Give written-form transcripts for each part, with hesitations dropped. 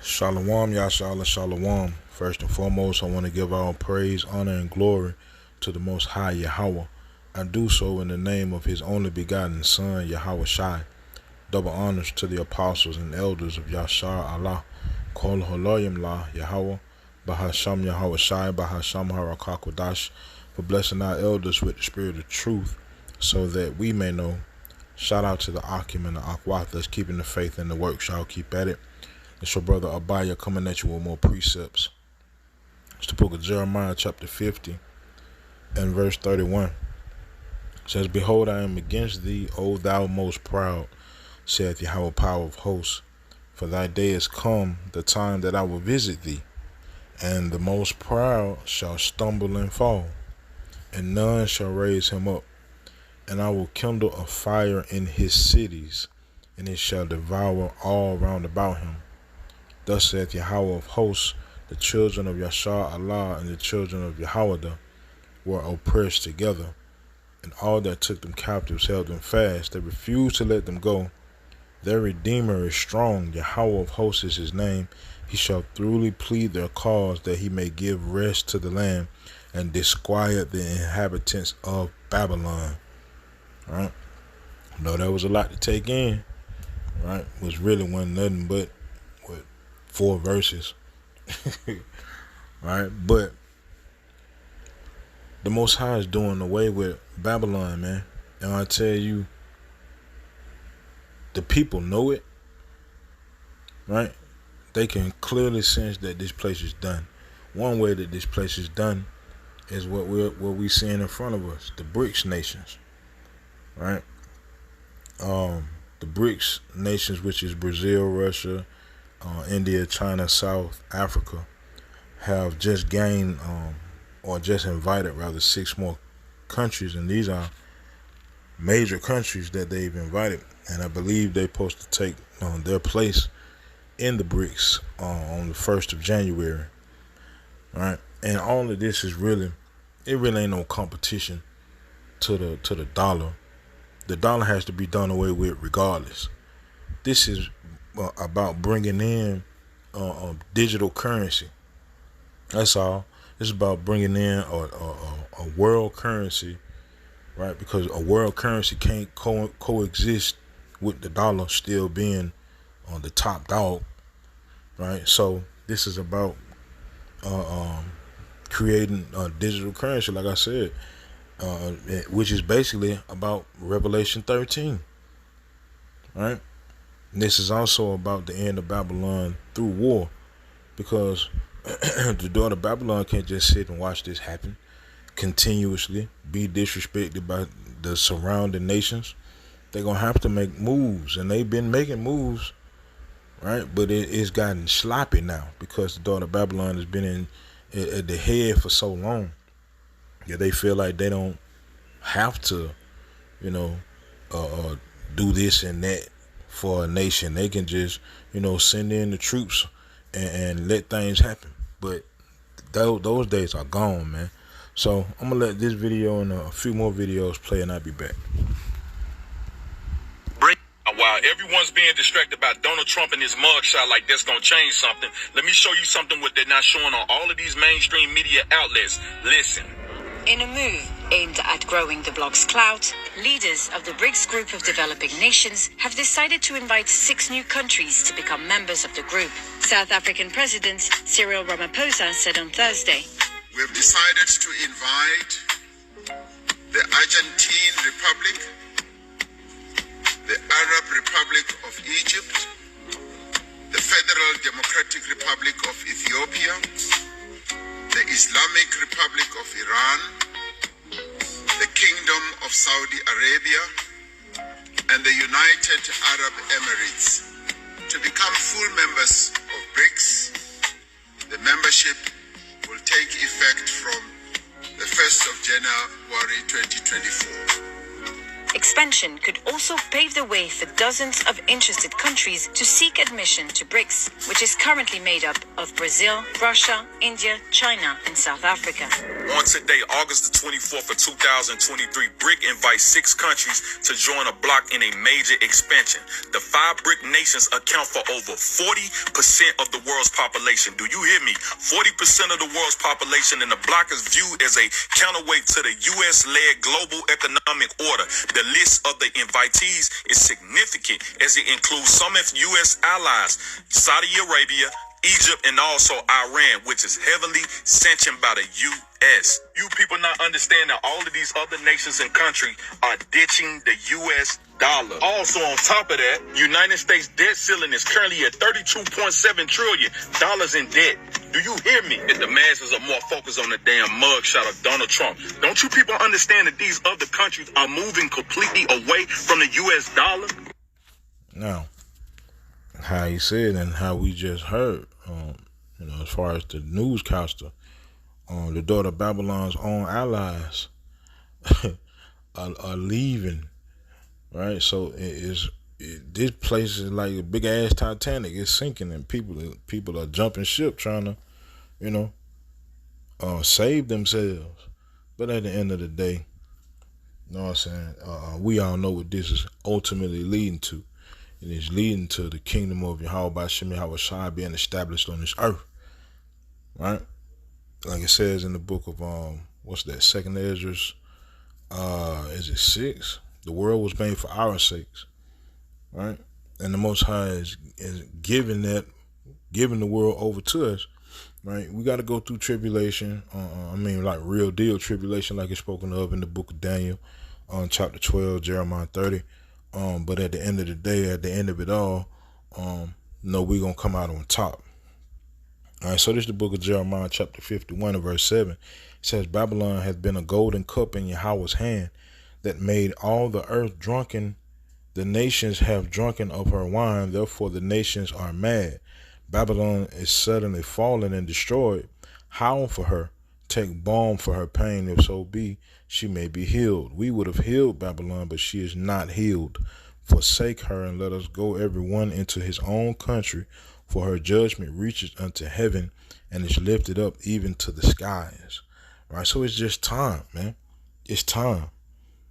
Shalom, Yashala, Shalom. First and foremost, I want to give all praise, honor, and glory to the Most High Yahweh. I do so in the name of His only begotten Son, Yahweh Shai. Double honors to the apostles and elders of Yashar Allah. Kol Holoyim La Yahweh, Bahasham Yahweh Shai, Bahasham Harakakwadash, for blessing our elders with the spirit of truth, so that we may know. Shout out to the Akim and the Akwat that's keeping the faith and the work. Shall keep at it. It's your brother Abaya coming at you with more precepts. It's the book of Jeremiah chapter 50 and verse 31. It says, Behold, I am against thee, O thou most proud, saith Yahweh, power of hosts. For thy day is come, the time that I will visit thee, and the most proud shall stumble and fall, and none shall raise him up. And I will kindle a fire in his cities, and it shall devour all round about him. Thus saith Yahweh of hosts, the children of Yashar Allah and the children of Yahweh were oppressed together, and all that took them captives held them fast. They refused to let them go. Their Redeemer is strong. Yahweh of hosts is his name. He shall thoroughly plead their cause, that he may give rest to the land and disquiet the inhabitants of Babylon. Right? No, that was a lot to take in. Right? It was really wasn't nothing but 4 verses. Right? But the Most High is doing away with Babylon, man. And I tell you, the people know it. Right? They can clearly sense that this place is done. One way that this place is done is what we seeing in front of us, the BRICS nations. Right? The BRICS nations, which is Brazil, Russia, India, China, South Africa, have just gained, or just invited rather, 6 more countries, and these are major countries that they've invited, and I believe they're supposed to take their place in the BRICS on the 1st of January. Right? And all of this is really ain't no competition to the dollar. The dollar has to be done away with regardless. This is about bringing in digital currency. That's all. It's about bringing in a world currency, right? Because a world currency can't coexist with the dollar still being on the top dog, right? So this is about creating a digital currency, like I said, which is basically about Revelation 13, right? And this is also about the end of Babylon through war, because the daughter of Babylon can't just sit and watch this happen continuously, be disrespected by the surrounding nations. They're going to have to make moves, and they've been making moves, right? But it's gotten sloppy now, because the daughter of Babylon has been at the head for so long that they feel like they don't have to, do this and that for a nation. They can just, send in the troops and let things happen. But those days are gone, man. So I'm gonna let this video and a few more videos play, and I'll be back. While everyone's being distracted by Donald Trump and his mugshot like that's gonna change something, let me show you something what they're not showing on all of these mainstream media outlets. Listen. In a move aimed at growing the bloc's clout, leaders of the BRICS group of developing nations have decided to invite 6 new countries to become members of the group. South African President Cyril Ramaphosa said on Thursday, "We have decided to invite the Argentine Republic, the Arab Republic of Egypt, the Federal Democratic Republic of Ethiopia, the Islamic Republic of Iran, the Kingdom of Saudi Arabia, and the United Arab Emirates to become full members of BRICS. The membership will take effect from the 1st of January 2024. Expansion could also pave the way for dozens of interested countries to seek admission to BRICS, which is currently made up of Brazil, Russia, India, China, and South Africa. On today, August the 24th of 2023, BRIC invites 6 countries to join a bloc in a major expansion. The 5 BRIC nations account for over 40% of the world's population. Do you hear me? 40% of the world's population, and the bloc is viewed as a counterweight to the U.S.-led global economic order. The list of the invitees is significant as it includes some U.S. allies, Saudi Arabia, Egypt, and also Iran, which is heavily sanctioned by the U.S. You people not understand that all of these other nations and countries are ditching the U.S. dollar. Also, on top of that, United States debt ceiling is currently at $32.7 trillion in debt. Do you hear me? The masses are more focused on the damn mugshot of Donald Trump. Don't you people understand that these other countries are moving completely away from the U.S. dollar? Now, how he said and how we just heard, as far as the newscaster, the daughter of Babylon's own allies are leaving, right? So this place is like a big ass Titanic. It's sinking, and people are jumping ship trying to, save themselves. But at the end of the day, you know what I'm saying? We all know what this is ultimately leading to. It is leading to the kingdom of Yahweh B'Shem Yahweh Shai being established on this earth, right? Like it says in the book of what's that? 2nd Esdras, is it 6? The world was made for our sakes, right? And the Most High is giving the world over to us, right? We got to go through tribulation. Like real deal tribulation, like it's spoken of in the book of Daniel, chapter 12, Jeremiah 30. But at the end of the day, at the end of it all, we're going to come out on top. All right, so this is the book of Jeremiah, chapter 51, and verse 7. It says, Babylon hath been a golden cup in Yahweh's hand that made all the earth drunken. The nations have drunken of her wine, therefore the nations are mad. Babylon is suddenly fallen and destroyed. Howl for her, take balm for her pain, if so be she may be healed. We would have healed Babylon, but she is not healed. Forsake her, and let us go every one into his own country, for her judgment reaches unto heaven, and is lifted up even to the skies. Right? So it's just time, man. It's time.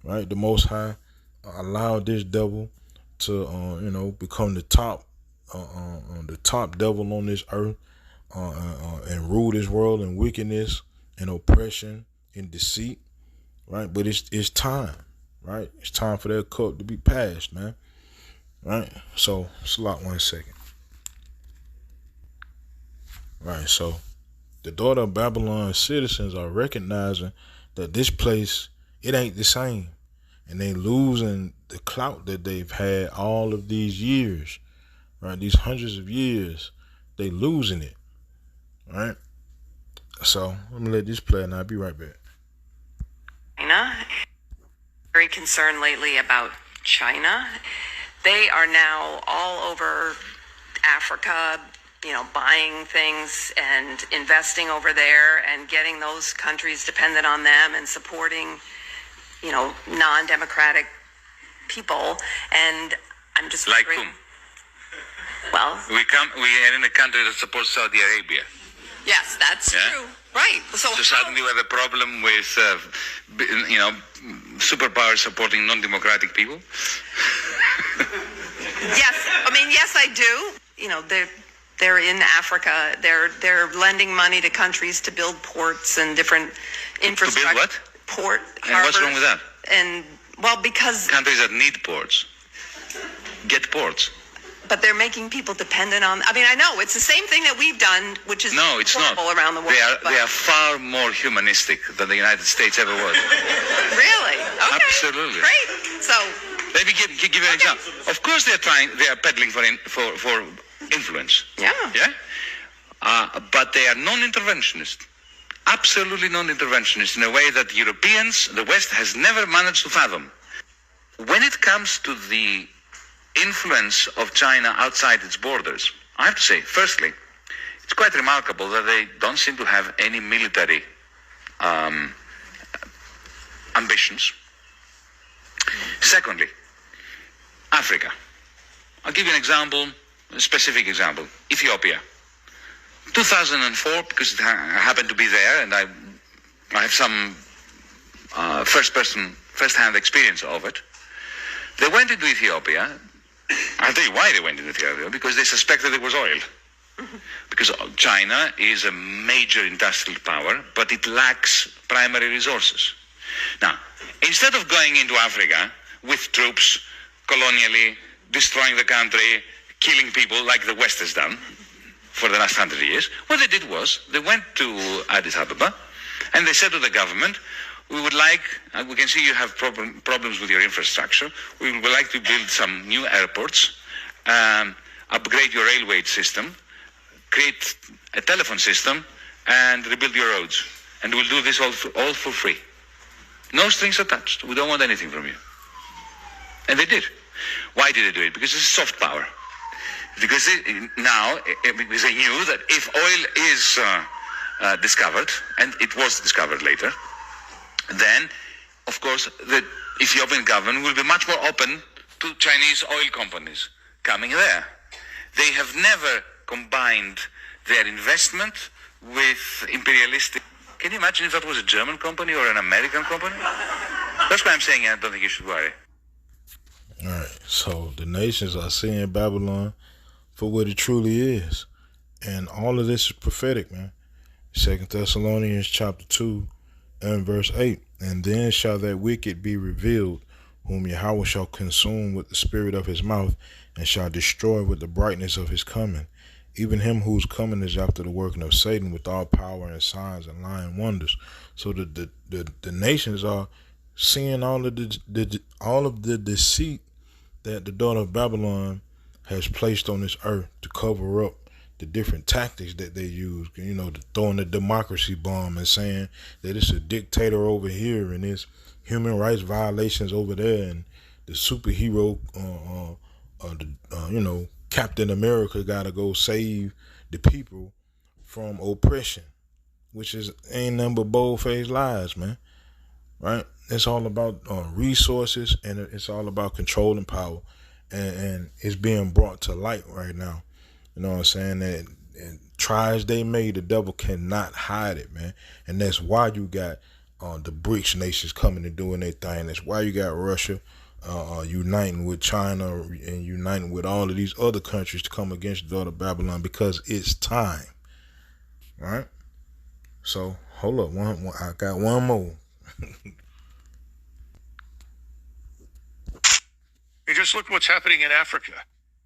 Right? The Most High allowed this devil to, become the top devil on this earth, and rule this world in wickedness and oppression and deceit. Right? But it's time, right? It's time for that cup to be passed, man. Right? So, slot 1 second. Right, so the daughter of Babylon's citizens are recognizing that this place, it ain't the same. And they losing the clout that they've had all of these years, right? These hundreds of years, they losing it, right? So let me let this play and I'll be right back. China, very concerned lately about China. They are now all over Africa, buying things and investing over there and getting those countries dependent on them and supporting, non-democratic people. And I'm just like wondering, whom? Well, we are in a country that supports Saudi Arabia. Yes, that's true. Right. So suddenly we have a problem with, superpowers supporting non-democratic people. Yes, I do. They're in Africa. They're lending money to countries to build ports and different infrastructure. To build what? Port. And what's wrong with that? And because countries that need ports get ports. But they're making people dependent on. I know it's the same thing that we've done, which is horrible around the world. They are far more humanistic than the United States ever was. Really? Okay. Absolutely. Great. So let me give you an example. Of course, they are peddling for influence. Yeah. Yeah. But they are non-interventionist. Absolutely non-interventionist in a way that Europeans, the West, has never managed to fathom. When it comes to the influence of China outside its borders, I have to say, firstly, it's quite remarkable that they don't seem to have any military ambitions. Secondly, Africa. I'll give you an example, a specific example. Ethiopia. 2004, because I happened to be there, and I have some first-hand experience of it. They went into Ethiopia. I'll tell you why they went into Ethiopia, because they suspected there was oil. Because China is a major industrial power, but it lacks primary resources. Now, instead of going into Africa with troops, colonially, destroying the country, killing people like the West has done for the last 100 years, what they did was they went to Addis Ababa and they said to the government, we would like, we can see you have problems with your infrastructure, we would like to build some new airports, upgrade your railway system, create a telephone system, and rebuild your roads. And we'll do this all for free. No strings attached. We don't want anything from you. And they did. Why did they do it? Because it's soft power. Because because they knew that if oil is discovered, and it was discovered later, then, of course, the Ethiopian government will be much more open to Chinese oil companies coming there. They have never combined their investment with imperialistic. Can you imagine if that was a German company or an American company? That's why I'm saying I don't think you should worry. All right, so the nations are seeing Babylon for what it truly is, and all of this is prophetic, man. 2 Thessalonians chapter 2 and verse 8, and then shall that wicked be revealed, whom Yahweh shall consume with the spirit of his mouth, and shall destroy with the brightness of his coming. Even him whose coming is after the working of Satan, with all power and signs and lying wonders. So the nations are seeing all of the deceit that the daughter of Babylon has placed on this earth to cover up the different tactics that they use. You know, throwing the democracy bomb and saying that it's a dictator over here and it's human rights violations over there, and the superhero, Captain America got to go save the people from oppression, which ain't nothing but bold-faced lies, man. Right? It's all about resources, and it's all about control and power, and it's being brought to light right now. You know what I'm saying? That and try as they may, the devil cannot hide it, man. And that's why you got the BRICS nations coming and doing their thing. That's why you got Russia uniting with China and uniting with all of these other countries to come against the daughter of Babylon, because it's time. Right? So hold up, I got one more. You just look what's happening in Africa.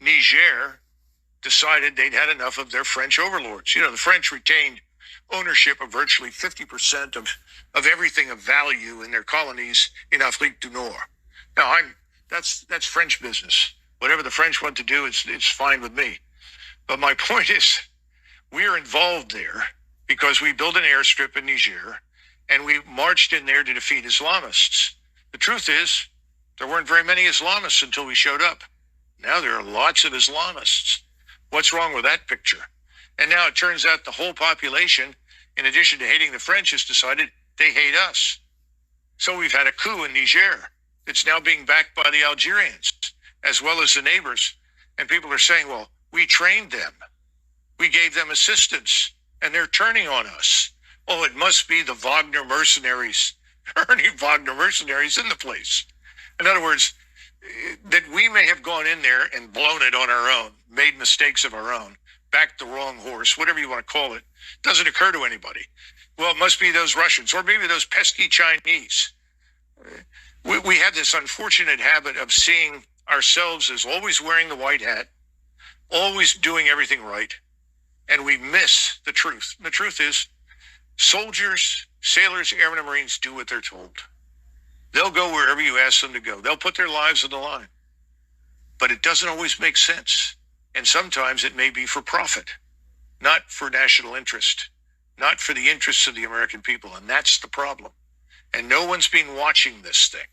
Niger decided they'd had enough of their French overlords. You know, the French retained ownership of virtually 50% of everything of value in their colonies in Afrique du Nord. Now, that's French business. Whatever the French want to do, it's fine with me. But my point is, we are involved there because we built an airstrip in Niger, and we marched in there to defeat Islamists. The truth is, there weren't very many Islamists until we showed up. Now there are lots of Islamists. What's wrong with that picture? And now it turns out the whole population, in addition to hating the French, has decided they hate us. So we've had a coup in Niger. It's now being backed by the Algerians, as well as the neighbors. And people are saying, well, we trained them. We gave them assistance, and they're turning on us. Oh, it must be the Wagner mercenaries. There aren't any Wagner mercenaries in the place. In other words, that we may have gone in there and blown it on our own, made mistakes of our own, backed the wrong horse, whatever you want to call it, doesn't occur to anybody. Well, it must be those Russians, or maybe those pesky Chinese. We have this unfortunate habit of seeing ourselves as always wearing the white hat, always doing everything right, and we miss the truth. And the truth is, soldiers, sailors, airmen, and Marines do what they're told. They'll go wherever you ask them to go. They'll put their lives on the line. But it doesn't always make sense. And sometimes it may be for profit, not for national interest, not for the interests of the American people. And that's the problem. And no one's been watching this thing.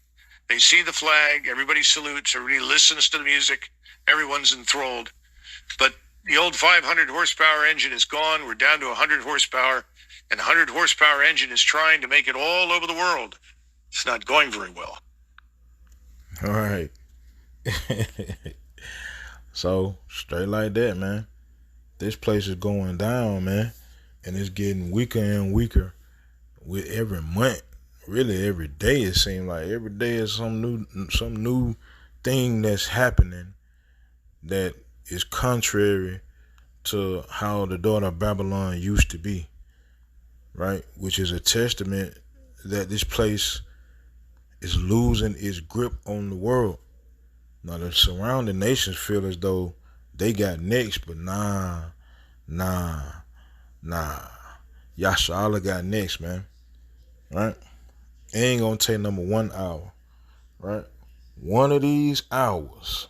They see the flag, everybody salutes, everybody listens to the music, everyone's enthralled. But the old 500 horsepower engine is gone. We're down to 100 horsepower. And the 100 horsepower engine is trying to make it all over the world. It's not going very well. All right. So, straight like that, man. This place is going down, man. And it's getting weaker and weaker with every month. Really, every day it seems like. Every day is some new thing that's happening that is contrary to how the daughter of Babylon used to be. Right? Which is a testament that this place is losing its grip on the world. Now, the surrounding nations feel as though they got next, but nah. Yashala got next, man. Right? It ain't gonna take number 1 hour. Right? One of these hours,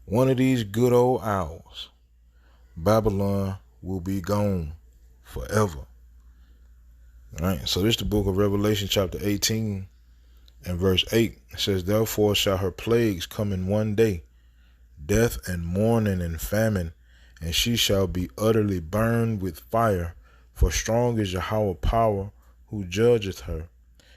one of these good old hours, Babylon will be gone forever. Right? So this is the book of Revelation chapter 18 and verse 8. It says, therefore shall her plagues come in one day, death and mourning and famine, and she shall be utterly burned with fire, for strong is Yahweh power who judgeth her.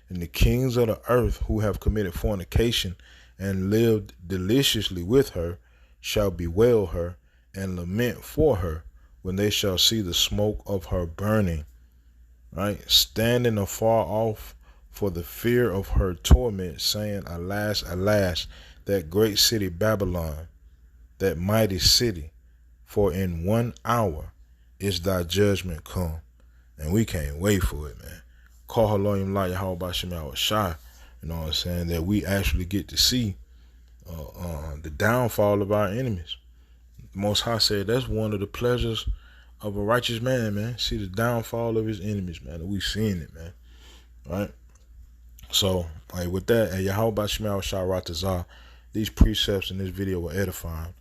And the kings of the earth who have committed fornication and lived deliciously with her shall bewail her and lament for her when they shall see the smoke of her burning. Right? Standing afar off for the fear of her torment, saying, alas, alas, that great city Babylon, that mighty city, for in 1 hour is thy judgment come. And we can't wait for it, man. Call her Loyim La Yahweh Bashem Yahweh Shai. You know what I'm saying? That we actually get to see the downfall of our enemies. The Most High said that's one of the pleasures of a righteous man, man. See the downfall of his enemies, man. And we seeing it, man. Right? So, like with that, Yahweh Bashem Yahweh Shai Ratazah, these precepts in this video were edifying.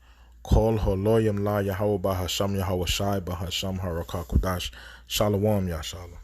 Call her Loyim La Yahweh Bahasham Yahweh Shai Bahasham Harakah Kodash. Shalom, Yashalom.